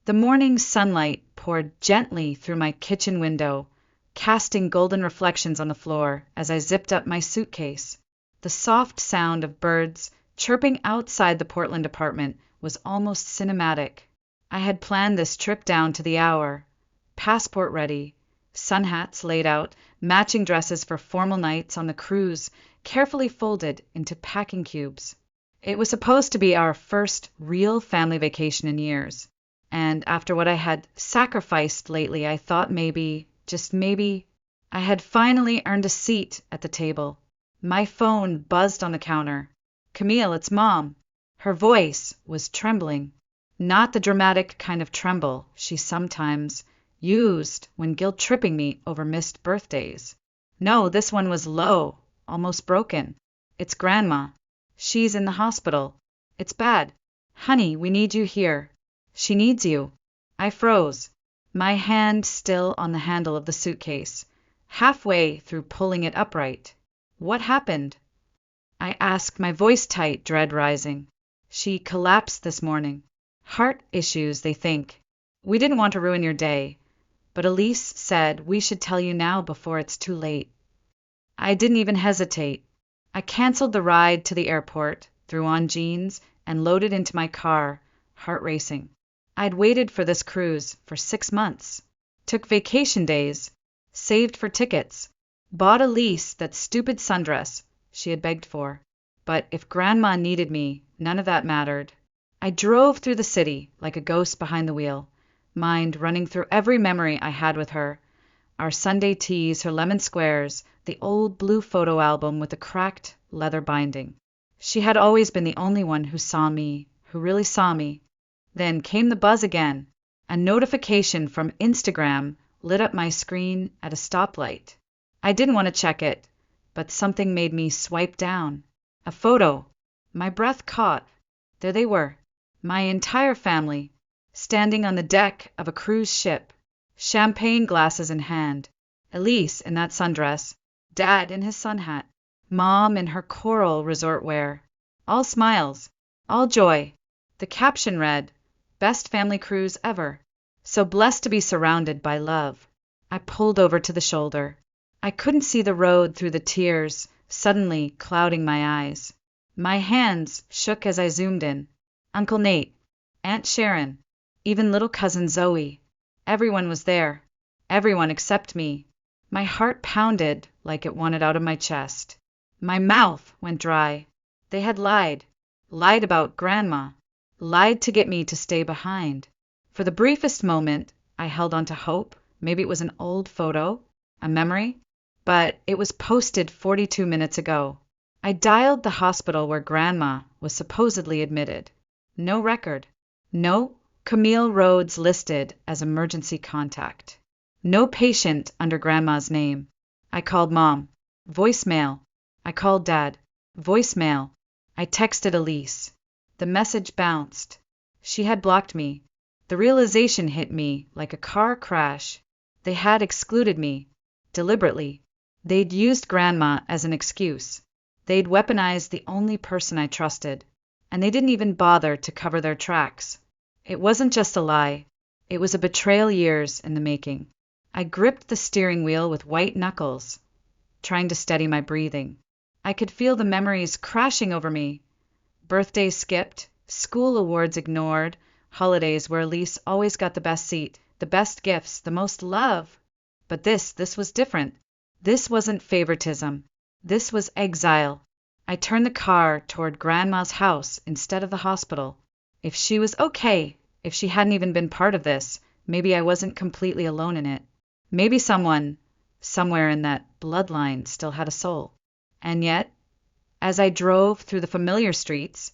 The morning sunlight poured gently through my kitchen window, casting golden reflections on the floor as I zipped up my suitcase. The soft sound of birds chirping outside the Portland apartment was almost cinematic. I had planned this trip down to the hour. Passport ready, sun hats laid out, matching dresses for formal nights on the cruise carefully folded into packing cubes. It was supposed to be our first real family vacation in years, and after what I had sacrificed lately, I thought maybe, just maybe, I had finally earned a seat at the table. My phone buzzed on the counter. "Camille, it's Mom." Her voice was trembling, not the dramatic kind of tremble she sometimes used when guilt-tripping me over missed birthdays. No, this one was low, almost broken. "It's Grandma. She's in the hospital. It's bad. Honey, we need you here. She needs you." I froze, my hand still on the handle of the suitcase, halfway through pulling it upright. "What happened?" I asked, my voice tight, dread rising. "She collapsed this morning. Heart issues, they think. We didn't want to ruin your day, but Elise said we should tell you now before it's too late." I didn't even hesitate. I canceled the ride to the airport, threw on jeans, and loaded into my car, heart racing. I'd waited for this cruise for 6 months, took vacation days, saved for tickets, bought Elise that stupid sundress she had begged for. But if Grandma needed me, none of that mattered. I drove through the city like a ghost behind the wheel, mind running through every memory I had with her. Our Sunday teas, her lemon squares, the old blue photo album with the cracked leather binding. She had always been the only one who saw me, who really saw me. Then came the buzz again. A notification from Instagram lit up my screen at a stoplight. I didn't want to check it, but something made me swipe down. A photo. My breath caught. There they were, my entire family, standing on the deck of a cruise ship, champagne glasses in hand. Elise in that sundress, Dad in his sun hat, Mom in her coral resort wear. All smiles, all joy. The caption read, "Best family cruise ever. So blessed to be surrounded by love." I pulled over to the shoulder. I couldn't see the road through the tears suddenly clouding my eyes. My hands shook as I zoomed in. Uncle Nate, Aunt Sharon, even little cousin Zoe. Everyone was there. Everyone except me. My heart pounded like it wanted out of my chest. My mouth went dry. They had lied. Lied about Grandma. Lied to get me to stay behind. For the briefest moment, I held on to hope. Maybe it was an old photo, a memory. But it was posted 42 minutes ago. I dialed the hospital where Grandma was supposedly admitted. No record. No Camille Rhodes listed as emergency contact. No patient under Grandma's name. I called Mom. Voicemail. I called Dad. Voicemail. I texted Elise. The message bounced. She had blocked me. The realization hit me like a car crash. They had excluded me. Deliberately. They'd used Grandma as an excuse. They'd weaponized the only person I trusted. And they didn't even bother to cover their tracks. It wasn't just a lie. It was a betrayal years in the making. I gripped the steering wheel with white knuckles, trying to steady my breathing. I could feel the memories crashing over me. Birthdays skipped, school awards ignored, holidays where Elise always got the best seat, the best gifts, the most love. But this was different. This wasn't favoritism. This was exile. I turned the car toward Grandma's house instead of the hospital. If she was okay, if she hadn't even been part of this, maybe I wasn't completely alone in it. Maybe someone, somewhere in that bloodline, still had a soul. And yet, as I drove through the familiar streets,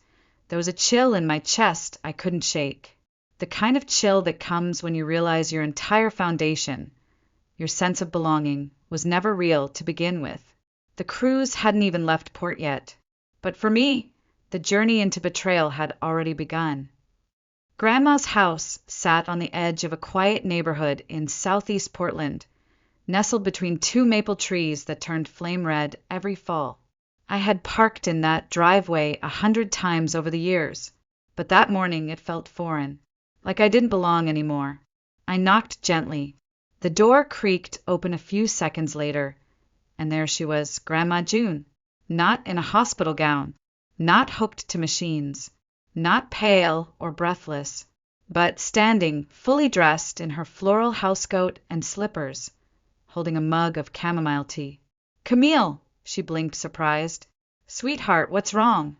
there was a chill in my chest I couldn't shake. The kind of chill that comes when you realize your entire foundation, your sense of belonging, was never real to begin with. The cruise hadn't even left port yet. But for me, the journey into betrayal had already begun. Grandma's house sat on the edge of a quiet neighborhood in southeast Portland, nestled between 2 maple trees that turned flame red every fall. I had parked in that driveway 100 times over the years, but that morning it felt foreign. like I didn't belong anymore. I knocked gently. The door creaked open a few seconds later, and there she was, Grandma June. Not in a hospital gown, not hooked to machines, not pale or breathless, but standing, fully dressed in her floral housecoat and slippers, holding a mug of chamomile tea. "Camille!" She blinked, surprised. "Sweetheart, what's wrong?"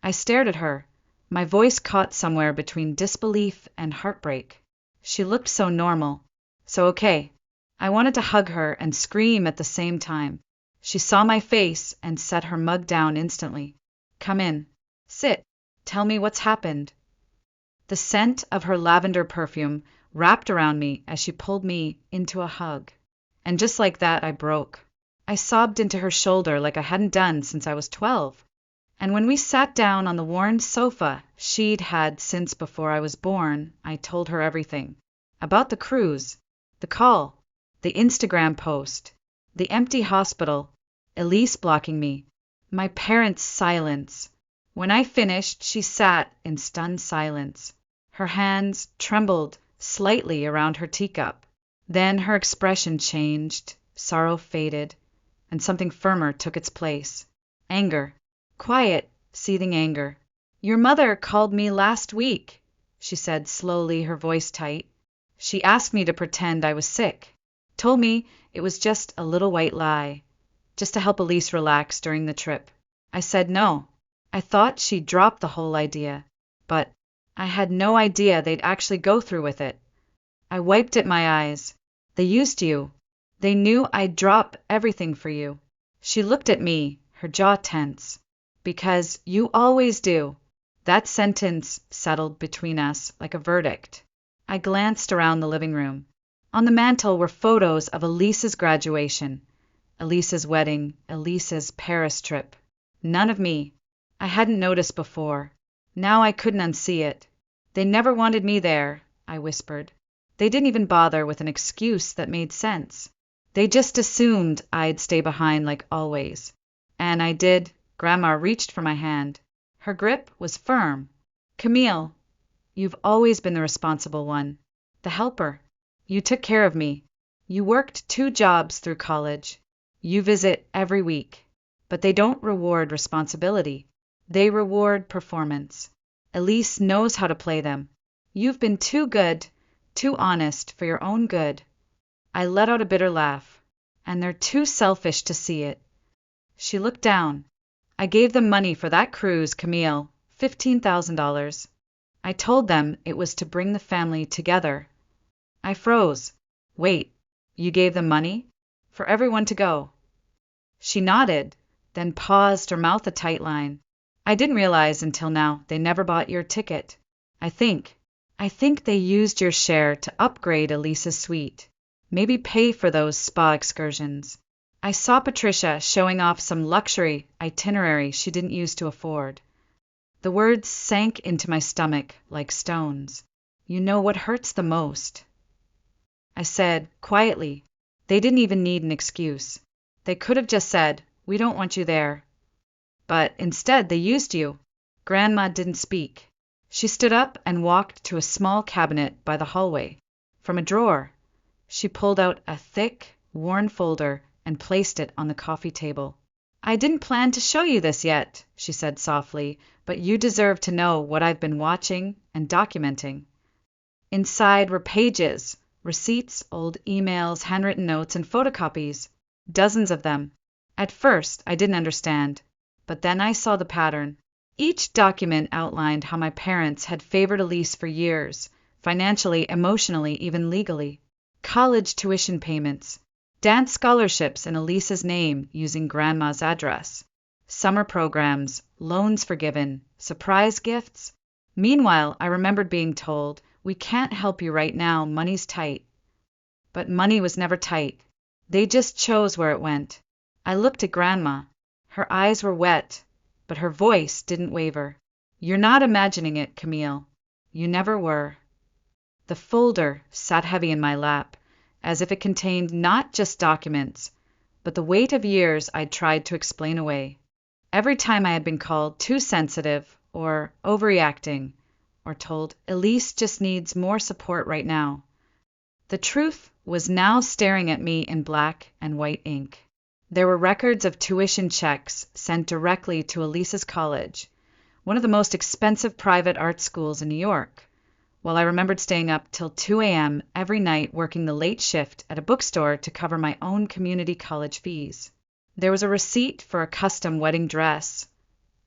I stared at her, my voice caught somewhere between disbelief and heartbreak. She looked so normal, so okay. I wanted to hug her and scream at the same time. She saw my face and set her mug down instantly. "Come in. Sit. Tell me what's happened." The scent of her lavender perfume wrapped around me as she pulled me into a hug. And just like that, I broke. I sobbed into her shoulder like I hadn't done since I was 12. And when we sat down on the worn sofa she'd had since before I was born, I told her everything. About the cruise, the call, the Instagram post, the empty hospital, Elise blocking me, my parents' silence. When I finished, she sat in stunned silence. Her hands trembled slightly around her teacup. Then her expression changed, sorrow faded, and something firmer took its place. Anger. Quiet, seething anger. "Your mother called me last week," she said slowly, her voice tight. "She asked me to pretend I was sick. Told me it was just a little white lie, just to help Elise relax during the trip. I said no. I thought she'd drop the whole idea, but I had no idea they'd actually go through with it. I wiped at my eyes. They used you. They knew I'd drop everything for you." She looked at me, her jaw tense. "Because you always do." That sentence settled between us like a verdict. I glanced around the living room. On the mantel were photos of Elise's graduation, Elise's wedding, Elise's Paris trip. None of me. I hadn't noticed before. Now I couldn't unsee it. "They never wanted me there," I whispered. "They didn't even bother with an excuse that made sense. They just assumed I'd stay behind like always. And I did." Grandma reached for my hand. Her grip was firm. "Camille, you've always been the responsible one, the helper. You took care of me. You worked 2 jobs through college. You visit every week. But they don't reward responsibility. They reward performance. Elise knows how to play them. You've been too good, too honest for your own good." I let out a bitter laugh. "And they're too selfish to see it." She looked down. "I gave them money for that cruise, Camille, $15,000. I told them it was to bring the family together." I froze. "Wait, you gave them money? For everyone to go?" She nodded, then paused, her mouth a tight line. "I didn't realize until now they never bought your ticket. I think they used your share to upgrade Elisa's suite. Maybe pay for those spa excursions." I saw Patricia showing off some luxury itinerary she didn't use to afford. The words sank into my stomach like stones. "You know what hurts the most," I said quietly. "They didn't even need an excuse. They could have just said, 'We don't want you there.' But instead they used you." Grandma didn't speak. She stood up and walked to a small cabinet by the hallway. From a drawer, she pulled out a thick, worn folder and placed it on the coffee table. "I didn't plan to show you this yet," she said softly, "but you deserve to know what I've been watching and documenting." Inside were pages, receipts, old emails, handwritten notes, and photocopies. Dozens of them. At first, I didn't understand, but then I saw the pattern. Each document outlined how my parents had favored Elise for years, financially, emotionally, even legally. College tuition payments, dance scholarships in Elisa's name using Grandma's address, summer programs, loans forgiven, surprise gifts. Meanwhile, I remembered being told, "We can't help you right now, money's tight." But money was never tight. They just chose where it went. I looked at Grandma. Her eyes were wet, but her voice didn't waver. "You're not imagining it, Camille. You never were." The folder sat heavy in my lap, as if it contained not just documents, but the weight of years I'd tried to explain away. Every time I had been called too sensitive, or overreacting, or told, Elise just needs more support right now. The truth was now staring at me in black and white ink. There were records of tuition checks sent directly to Elise's college, one of the most expensive private art schools in New York, while I remembered staying up till 2 a.m. every night working the late shift at a bookstore to cover my own community college fees. There was a receipt for a custom wedding dress,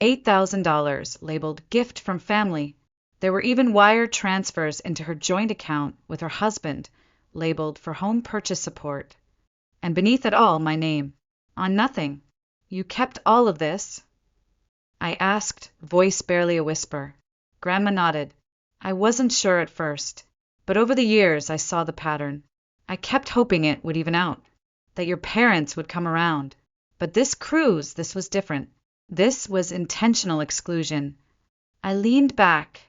$8,000, labeled gift from family. There were even wire transfers into her joint account with her husband, labeled for home purchase support. And beneath it all, my name. On nothing. You kept all of this? I asked, voice barely a whisper. Grandma nodded. I wasn't sure at first, but over the years I saw the pattern. I kept hoping it would even out, that your parents would come around. But this cruise, this was different. This was intentional exclusion. I leaned back,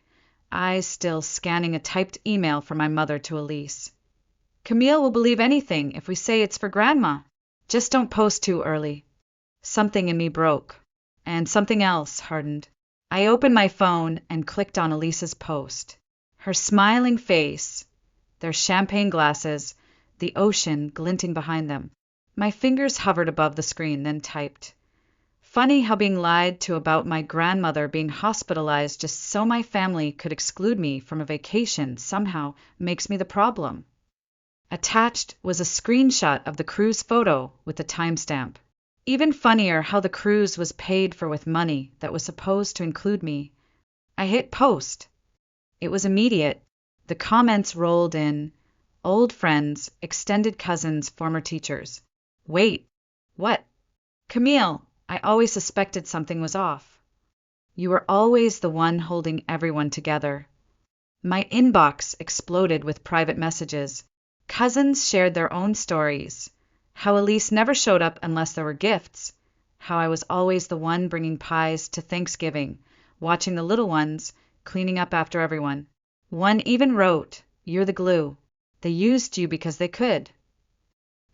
eyes still scanning a typed email from my mother to Elise. Camille will believe anything if we say it's for Grandma. Just don't post too early. Something in me broke, and something else hardened. I opened my phone and clicked on Elise's post. Her smiling face, their champagne glasses, the ocean glinting behind them. My fingers hovered above the screen, then typed. Funny how being lied to about my grandmother being hospitalized just so my family could exclude me from a vacation somehow makes me the problem. Attached was a screenshot of the cruise photo with the timestamp. Even funnier how the cruise was paid for with money that was supposed to include me. I hit post. It was immediate. The comments rolled in. Old friends, extended cousins, former teachers. Wait, what? Camille, I always suspected something was off. You were always the one holding everyone together. My inbox exploded with private messages. Cousins shared their own stories. How Elise never showed up unless there were gifts. How I was always the one bringing pies to Thanksgiving, watching the little ones, cleaning up after everyone. One even wrote, You're the glue. They used you because they could.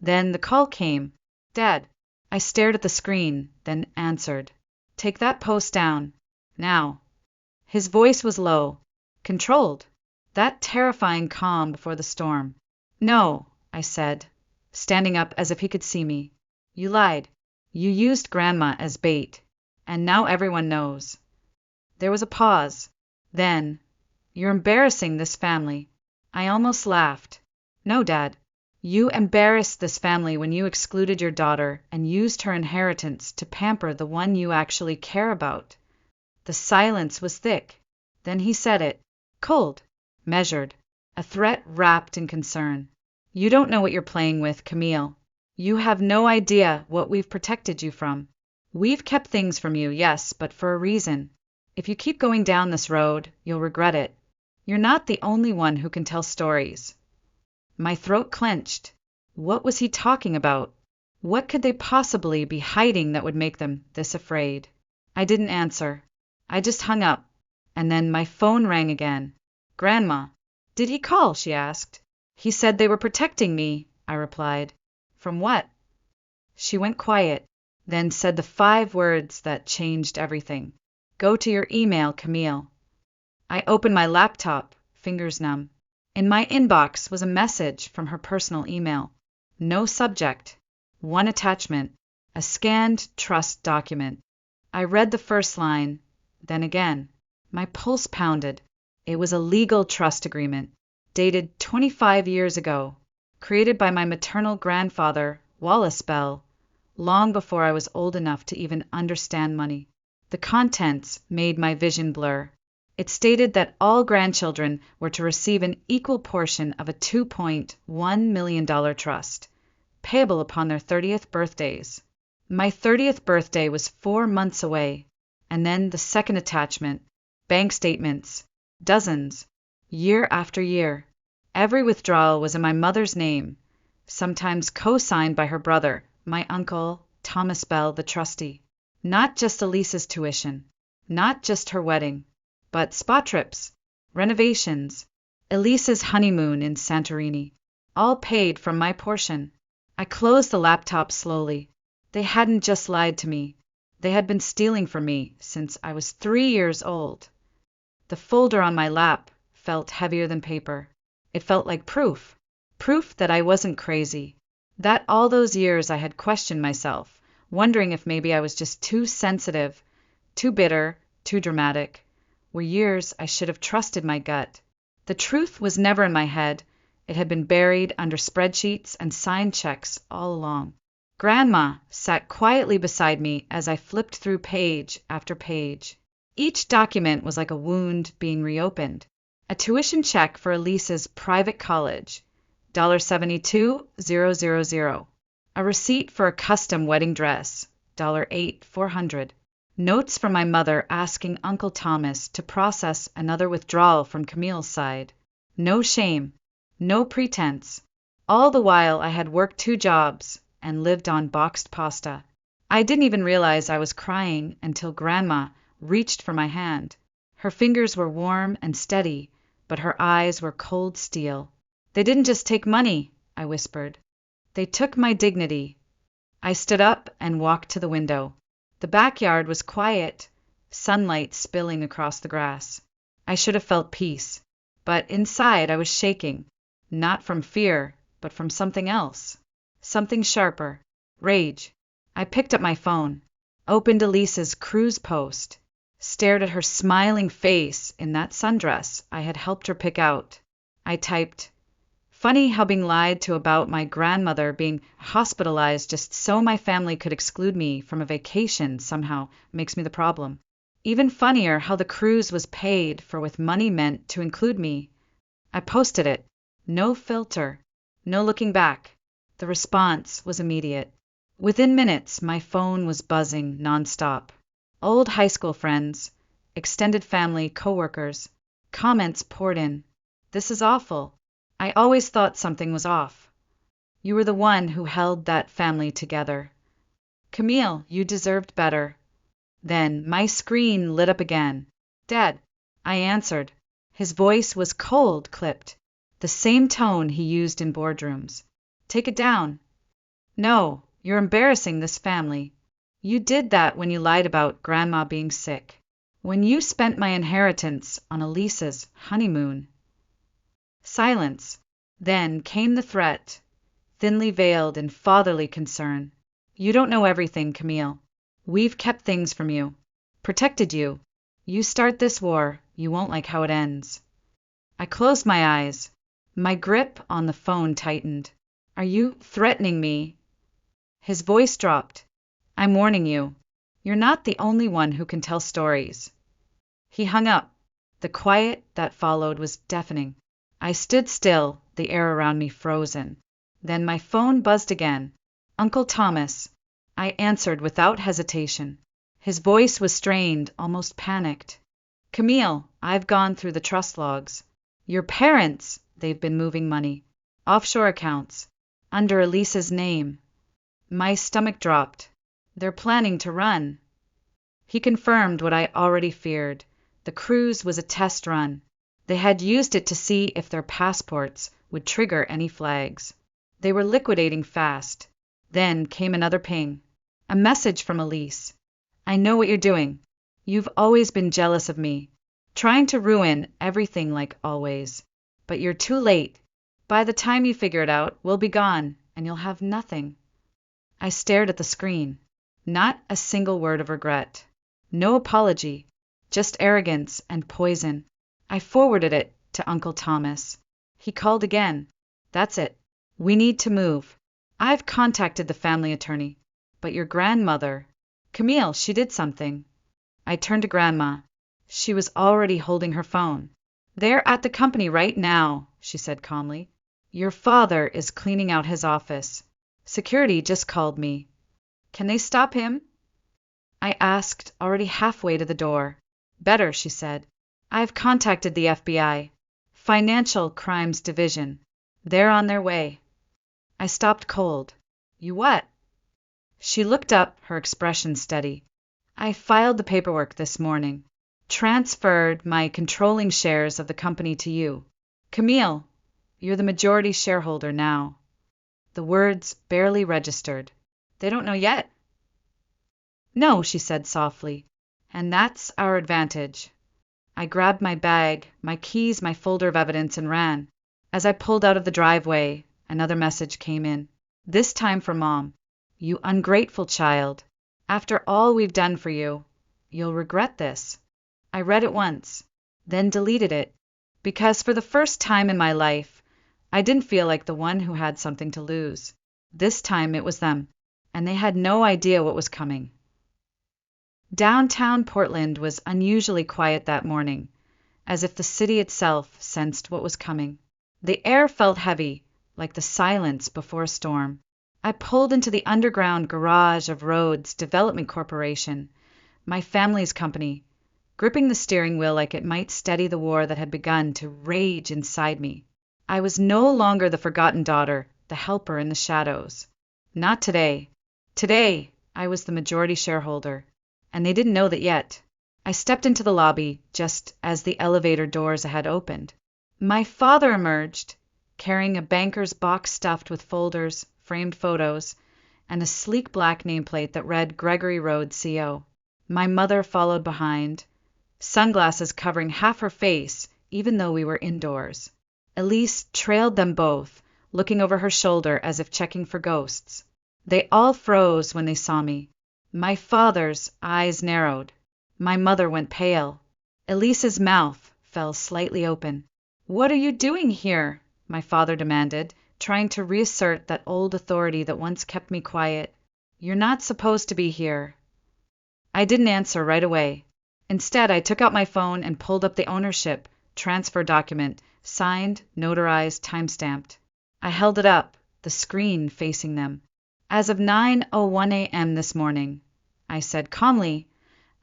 Then the call came. Dad. I stared at the screen, then answered. Take that post down. Now. His voice was low, controlled. That terrifying calm before the storm. No, I said, standing up as if he could see me. You lied. You used Grandma as bait. And now everyone knows. There was a pause. Then, You're embarrassing this family. I almost laughed. No, Dad. You embarrassed this family when you excluded your daughter and used her inheritance to pamper the one you actually care about. The silence was thick. Then he said it. Cold. Measured. A threat wrapped in concern. You don't know what you're playing with, Camille. You have no idea what we've protected you from. We've kept things from you, yes, but for a reason. If you keep going down this road, you'll regret it. You're not the only one who can tell stories. My throat clenched. What was he talking about? What could they possibly be hiding that would make them this afraid? I didn't answer. I just hung up. And then my phone rang again. Grandma. Did he call? She asked. He said they were protecting me, I replied. From what? She went quiet, then said the 5 words that changed everything. Go to your email, Camille. I opened my laptop, fingers numb. In my inbox was a message from her personal email. No subject. One attachment. A scanned trust document. I read the first line, then again. My pulse pounded. It was a legal trust agreement, dated 25 years ago, created by my maternal grandfather, Wallace Bell, long before I was old enough to even understand money. The contents made my vision blur. It stated that all grandchildren were to receive an equal portion of a $2.1 million trust, payable upon their 30th birthdays. My 30th birthday was 4 months away, and then the second attachment, bank statements, dozens, year after year. Every withdrawal was in my mother's name, sometimes co-signed by her brother, my uncle, Thomas Bell, the trustee. Not just Elise's tuition, not just her wedding, but spa trips, renovations, Elise's honeymoon in Santorini, all paid from my portion. I closed the laptop slowly. They hadn't just lied to me. They had been stealing from me since I was 3 years old. The folder on my lap felt heavier than paper. It felt like proof. Proof that I wasn't crazy. That all those years I had questioned myself, wondering if maybe I was just too sensitive, too bitter, too dramatic, were years I should have trusted my gut. The truth was never in my head. It had been buried under spreadsheets and signed checks all along. Grandma sat quietly beside me as I flipped through page after page. Each document was like a wound being reopened. A tuition check for Elise's private college, $72,000. A receipt for a custom wedding dress, $8,400. Notes from my mother asking Uncle Thomas to process another withdrawal from Camille's side. No shame, no pretense. All the while I had worked 2 jobs and lived on boxed pasta. I didn't even realize I was crying until Grandma reached for my hand. Her fingers were warm and steady, but her eyes were cold steel. "They didn't just take money," I whispered. "They took my dignity." I stood up and walked to the window. The backyard was quiet, sunlight spilling across the grass. I should have felt peace, but inside I was shaking, not from fear, but from something else. Something sharper. Rage. I picked up my phone, opened Elise's cruise post, stared at her smiling face in that sundress I had helped her pick out. I typed, "Funny how being lied to about my grandmother being hospitalized just so my family could exclude me from a vacation somehow makes me the problem. Even funnier how the cruise was paid for with money meant to include me." I posted it. No filter. No looking back. The response was immediate. Within minutes, my phone was buzzing nonstop. Old high school friends, extended family, coworkers. Comments poured in. "This is awful. I always thought something was off. You were the one who held that family together. Camille, you deserved better." Then my screen lit up again. "Dad," I answered. His voice was cold, clipped, the same tone he used in boardrooms. "Take it down. No, you're embarrassing this family. You did that when you lied about Grandma being sick. When you spent my inheritance on Elise's honeymoon." Silence. Then came the threat, thinly veiled in fatherly concern. "You don't know everything, Camille. We've kept things from you, protected you. You start this war, you won't like how it ends." I closed my eyes. My grip on the phone tightened. "Are you threatening me?" His voice dropped. "I'm warning you. You're not the only one who can tell stories." He hung up. The quiet that followed was deafening. I stood still, the air around me frozen. Then my phone buzzed again. "Uncle Thomas." I answered without hesitation. His voice was strained, almost panicked. "Camille, I've gone through the trust logs. Your parents, they've been moving money. Offshore accounts. Under Elise's name." My stomach dropped. "They're planning to run." He confirmed what I already feared. The cruise was a test run. They had used it to see if their passports would trigger any flags. They were liquidating fast. Then came another ping. A message from Elise. "I know what you're doing. You've always been jealous of me, trying to ruin everything like always. But you're too late. By the time you figure it out, we'll be gone, and you'll have nothing." I stared at the screen. Not a single word of regret. No apology. Just arrogance and poison. I forwarded it to Uncle Thomas. He called again. "That's it. We need to move. I've contacted the family attorney. But your grandmother, Camille, she did something." I turned to Grandma. She was already holding her phone. "They're at the company right now," she said calmly. "Your father is cleaning out his office. Security just called me." "Can they stop him?" I asked, already halfway to the door. "Better," she said. "I've contacted the FBI. Financial Crimes Division. They're on their way." I stopped cold. "You what?" She looked up, her expression steady. "I filed the paperwork this morning. Transferred my controlling shares of the company to you. Camille, you're the majority shareholder now." The words barely registered. "They don't know yet?" "No," she said softly. "And that's our advantage." I grabbed my bag, my keys, my folder of evidence, and ran. As I pulled out of the driveway, another message came in. This time from Mom. You ungrateful child. After all we've done for you, you'll regret this. I read it once, then deleted it, because for the first time in my life, I didn't feel like the one who had something to lose. This time it was them, and they had no idea what was coming. Downtown Portland was unusually quiet that morning, as if the city itself sensed what was coming. The air felt heavy, like the silence before a storm. I pulled into the underground garage of Rhodes Development Corporation, my family's company, gripping the steering wheel like it might steady the war that had begun to rage inside me. I was no longer the forgotten daughter, the helper in the shadows. Not today. Today, I was the majority shareholder, and they didn't know that yet. I stepped into the lobby just as the elevator doors ahead opened. My father emerged, carrying a banker's box stuffed with folders, framed photos, and a sleek black nameplate that read Gregory Rhodes, CO. My mother followed behind, sunglasses covering half her face, even though we were indoors. Elise trailed them both, looking over her shoulder as if checking for ghosts. They all froze when they saw me. My father's eyes narrowed. My mother went pale. Elise's mouth fell slightly open. What are you doing here? My father demanded, trying to reassert that old authority that once kept me quiet. You're not supposed to be here. I didn't answer right away. Instead, I took out my phone and pulled up the ownership transfer document, signed, notarized, timestamped. I held it up, the screen facing them. As of 9:01 a.m. this morning, I said calmly,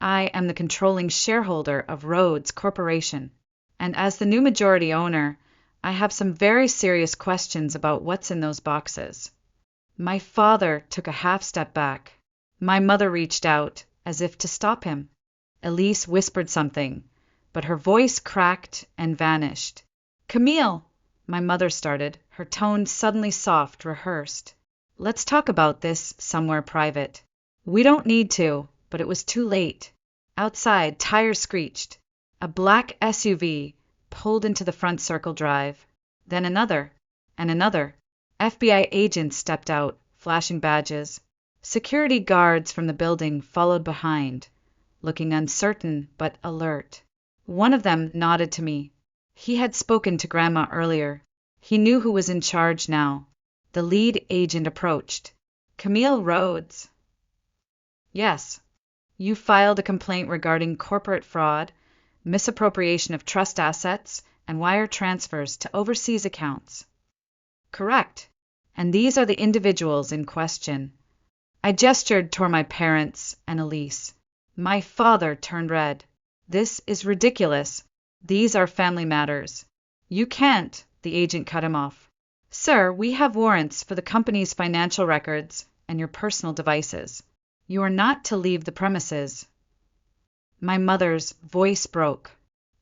I am the controlling shareholder of Rhodes Corporation, and as the new majority owner, I have some very serious questions about what's in those boxes. My father took a half step back. My mother reached out, as if to stop him. Elise whispered something, but her voice cracked and vanished. Camille, my mother started, her tone suddenly soft, rehearsed. Let's talk about this somewhere private. We don't need to, but it was too late. Outside, tires screeched. A black SUV pulled into the front circle drive. Then another, and another. FBI agents stepped out, flashing badges. Security guards from the building followed behind, looking uncertain but alert. One of them nodded to me. He had spoken to Grandma earlier. He knew who was in charge now. The lead agent approached. Camille Rhodes. Yes. You filed a complaint regarding corporate fraud, misappropriation of trust assets, and wire transfers to overseas accounts. Correct. And these are the individuals in question. I gestured toward my parents and Elise. My father turned red. This is ridiculous. These are family matters. You can't, the agent cut him off. Sir, we have warrants for the company's financial records and your personal devices. You are not to leave the premises. My mother's voice broke.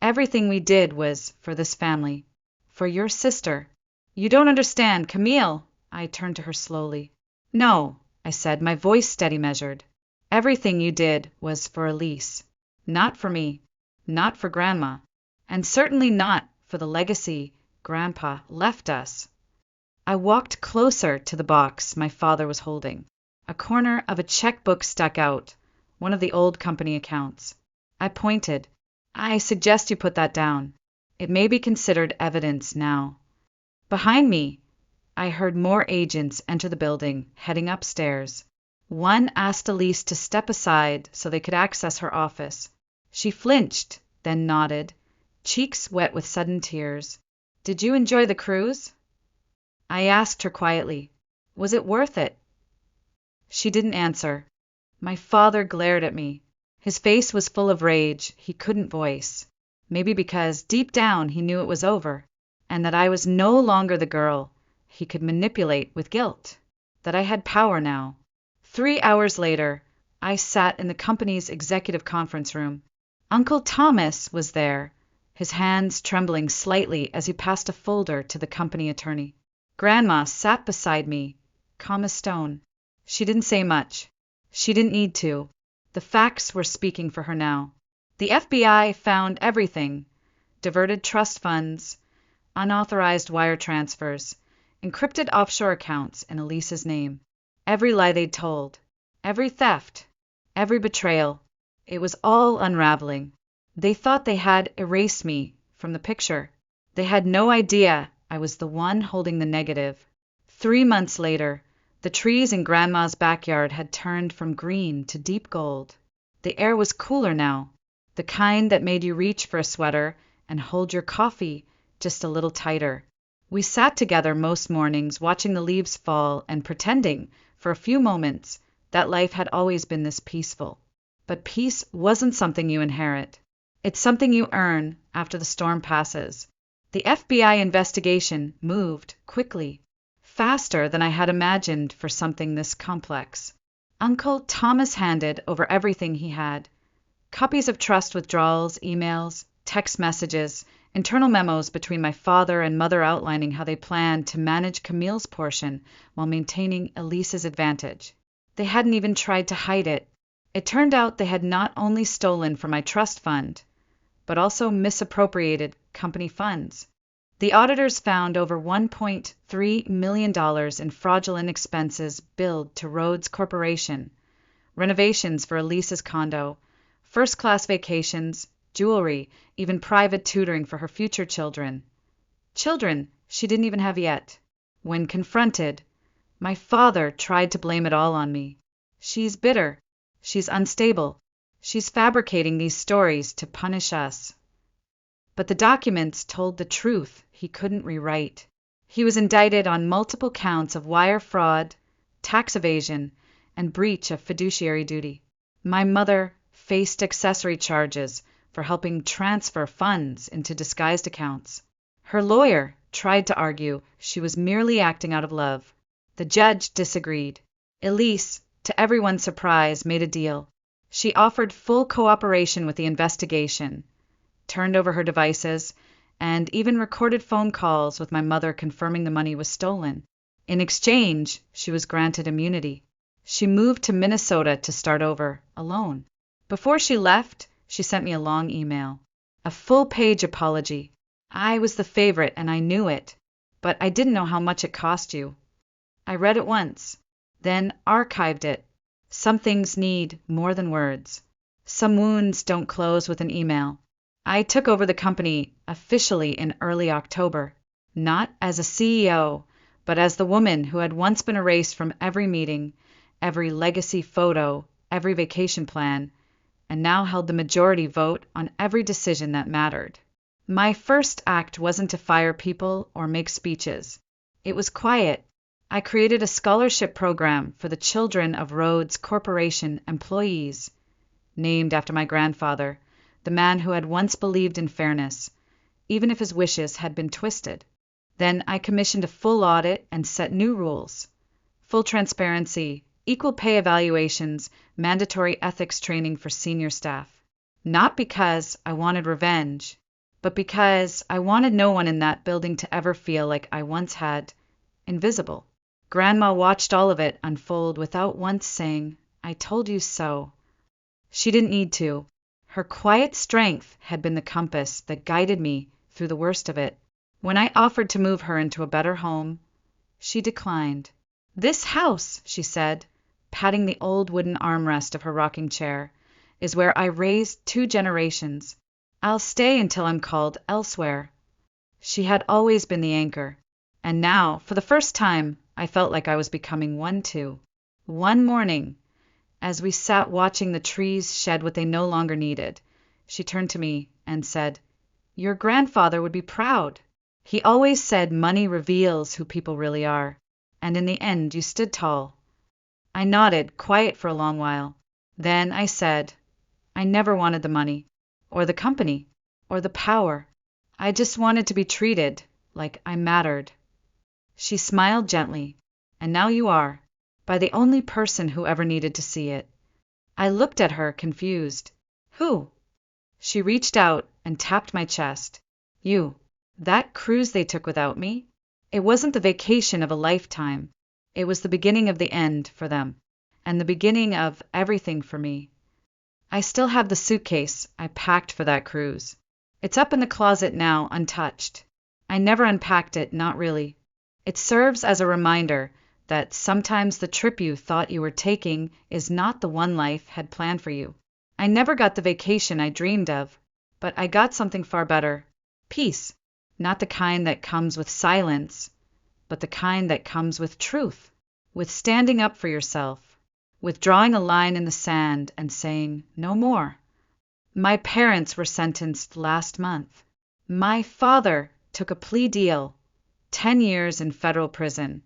Everything we did was for this family. For your sister. You don't understand, Camille. I turned to her slowly. No, I said, my voice steady measured. Everything you did was for Elise. Not for me. Not for Grandma. And certainly not for the legacy Grandpa left us. I walked closer to the box my father was holding. A corner of a checkbook stuck out, one of the old company accounts. I pointed. I suggest you put that down. It may be considered evidence now. Behind me, I heard more agents enter the building, heading upstairs. One asked Elise to step aside so they could access her office. She flinched, then nodded, cheeks wet with sudden tears. Did you enjoy the cruise? I asked her quietly. Was it worth it? She didn't answer. My father glared at me. His face was full of rage he couldn't voice. Maybe because deep down he knew it was over, and that I was no longer the girl he could manipulate with guilt. That I had power now. 3 hours later, I sat in the company's executive conference room. Uncle Thomas was there, his hands trembling slightly as he passed a folder to the company attorney. Grandma sat beside me, calm as stone. She didn't say much. She didn't need to. The facts were speaking for her now. The FBI found everything: diverted trust funds, unauthorized wire transfers, encrypted offshore accounts in Elise's name. Every lie they'd told, every theft, every betrayal. It was all unraveling. They thought they had erased me from the picture. They had no idea I was the one holding the negative. 3 months later, the trees in Grandma's backyard had turned from green to deep gold. The air was cooler now, the kind that made you reach for a sweater and hold your coffee just a little tighter. We sat together most mornings watching the leaves fall and pretending, for a few moments, that life had always been this peaceful. But peace wasn't something you inherit. It's something you earn after the storm passes. The FBI investigation moved quickly, faster than I had imagined for something this complex. Uncle Thomas handed over everything he had: copies of trust withdrawals, emails, text messages, internal memos between my father and mother outlining how they planned to manage Camille's portion while maintaining Elise's advantage. They hadn't even tried to hide it. It turned out they had not only stolen from my trust fund, but also misappropriated company funds. The auditors found over $1.3 million in fraudulent expenses billed to Rhodes Corporation, renovations for Elise's condo, first-class vacations, jewelry, even private tutoring for her future children. Children she didn't even have yet. When confronted, my father tried to blame it all on me. She's bitter. She's unstable. She's fabricating these stories to punish us. But the documents told the truth he couldn't rewrite. He was indicted on multiple counts of wire fraud, tax evasion, and breach of fiduciary duty. My mother faced accessory charges for helping transfer funds into disguised accounts. Her lawyer tried to argue she was merely acting out of love. The judge disagreed. Elise, to everyone's surprise, made a deal. She offered full cooperation with the investigation, turned over her devices, and even recorded phone calls with my mother confirming the money was stolen. In exchange, she was granted immunity. She moved to Minnesota to start over, alone. Before she left, she sent me a long email, a full-page apology. I was the favorite and I knew it, but I didn't know how much it cost you. I read it once, then archived it. Some things need more than words. Some wounds don't close with an email. I took over the company officially in early October, not as a CEO, but as the woman who had once been erased from every meeting, every legacy photo, every vacation plan, and now held the majority vote on every decision that mattered. My first act wasn't to fire people or make speeches. It was quiet. I created a scholarship program for the children of Rhodes Corporation employees, named after my grandfather, the man who had once believed in fairness, even if his wishes had been twisted. Then I commissioned a full audit and set new rules: full transparency, equal pay evaluations, mandatory ethics training for senior staff. Not because I wanted revenge, but because I wanted no one in that building to ever feel like I once had, invisible. Grandma watched all of it unfold without once saying, "I told you so." She didn't need to. Her quiet strength had been the compass that guided me through the worst of it. When I offered to move her into a better home, she declined. "This house," she said, patting the old wooden armrest of her rocking chair, "is where I raised 2 generations. I'll stay until I'm called elsewhere." She had always been the anchor, and now, for the first time, I felt like I was becoming one too. One morning, as we sat watching the trees shed what they no longer needed, she turned to me and said, "Your grandfather would be proud. He always said money reveals who people really are, and in the end you stood tall." I nodded, quiet for a long while. Then I said, "I never wanted the money, or the company, or the power. I just wanted to be treated like I mattered." She smiled gently. "And now you are, by the only person who ever needed to see it." I looked at her, confused. "Who?" She reached out and tapped my chest. "You. That cruise they took without me? It wasn't the vacation of a lifetime. It was the beginning of the end for them, and the beginning of everything for me." I still have the suitcase I packed for that cruise. It's up in the closet now, untouched. I never unpacked it, not really. It serves as a reminder that sometimes the trip you thought you were taking is not the one life had planned for you. I never got the vacation I dreamed of, but I got something far better. Peace. Not the kind that comes with silence, but the kind that comes with truth, with standing up for yourself, with drawing a line in the sand and saying, no more. My parents were sentenced last month. My father took a plea deal, 10 years in federal prison,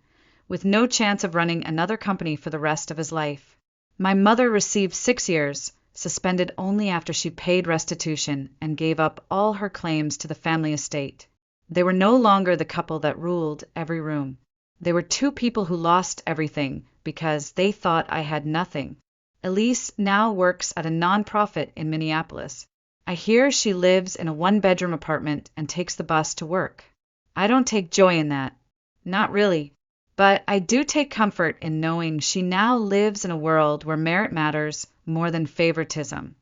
with no chance of running another company for the rest of his life. My mother received 6 years, suspended only after she paid restitution and gave up all her claims to the family estate. They were no longer the couple that ruled every room. They were two people who lost everything because they thought I had nothing. Elise now works at a nonprofit in Minneapolis. I hear she lives in a one-bedroom apartment and takes the bus to work. I don't take joy in that. Not really. But I do take comfort in knowing she now lives in a world where merit matters more than favoritism,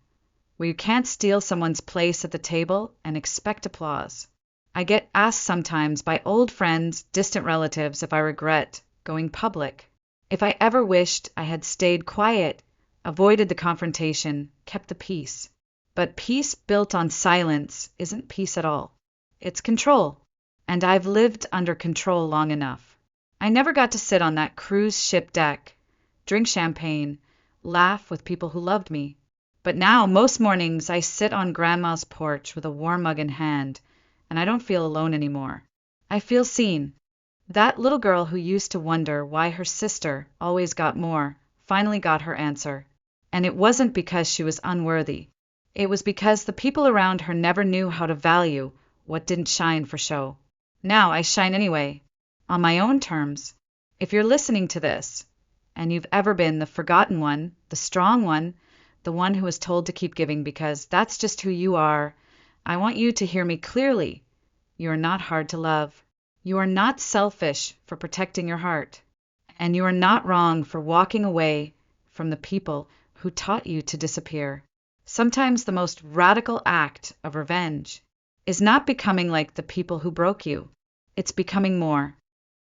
where you can't steal someone's place at the table and expect applause. I get asked sometimes by old friends, distant relatives, if I regret going public. If I ever wished I had stayed quiet, avoided the confrontation, kept the peace. But peace built on silence isn't peace at all. It's control. And I've lived under control long enough. I never got to sit on that cruise ship deck, drink champagne, laugh with people who loved me. But now, most mornings, I sit on Grandma's porch with a warm mug in hand, and I don't feel alone anymore. I feel seen. That little girl who used to wonder why her sister always got more, finally got her answer. And it wasn't because she was unworthy. It was because the people around her never knew how to value what didn't shine for show. Now I shine anyway, on my own terms. If you're listening to this, and you've ever been the forgotten one, the strong one, the one who was told to keep giving because that's just who you are, I want you to hear me clearly. You are not hard to love. You are not selfish for protecting your heart. And you are not wrong for walking away from the people who taught you to disappear. Sometimes the most radical act of revenge is not becoming like the people who broke you. It's becoming more.